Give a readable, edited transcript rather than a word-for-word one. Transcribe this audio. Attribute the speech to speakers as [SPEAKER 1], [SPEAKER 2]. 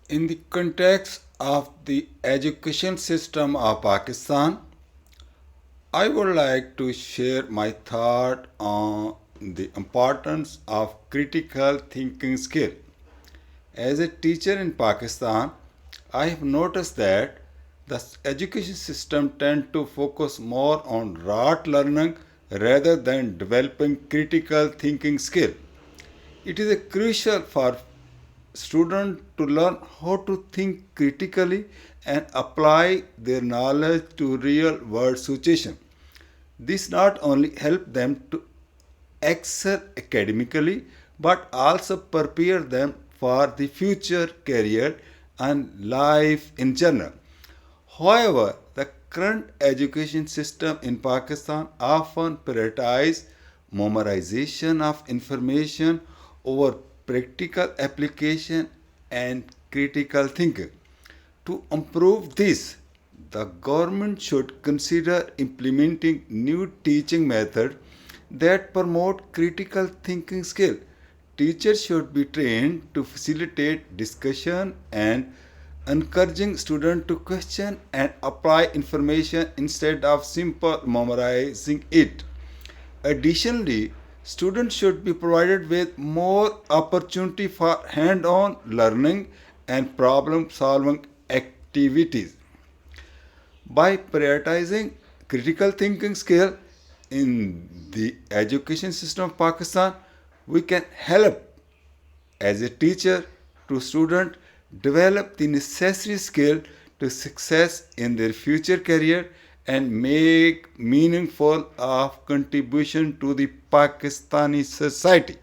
[SPEAKER 1] In the context of the education system of Pakistan, I would like to share my thought on the importance of critical thinking skill. As a teacher in Pakistan, I have noticed that the education system tends to focus more on rote learning rather than developing critical thinking skill. It is crucial for students to learn how to think critically and apply their knowledge to real world situations. This not only helps them to excel academically but also prepare them for the future career and life in general. However, the current education system in Pakistan often prioritizes memorization of information over practical application and critical thinking. To improve this, the government should consider implementing new teaching methods that promote critical thinking skill. Teachers should be trained to facilitate discussion and encouraging students to question and apply information instead of simple memorizing it. Additionally, students should be provided with more opportunity for hand-on learning and problem-solving activities. By prioritizing critical thinking skill in the education system of Pakistan, we can help as a teacher to students develop the necessary skill to success in their future career and make meaningful of contribution to the Pakistani society.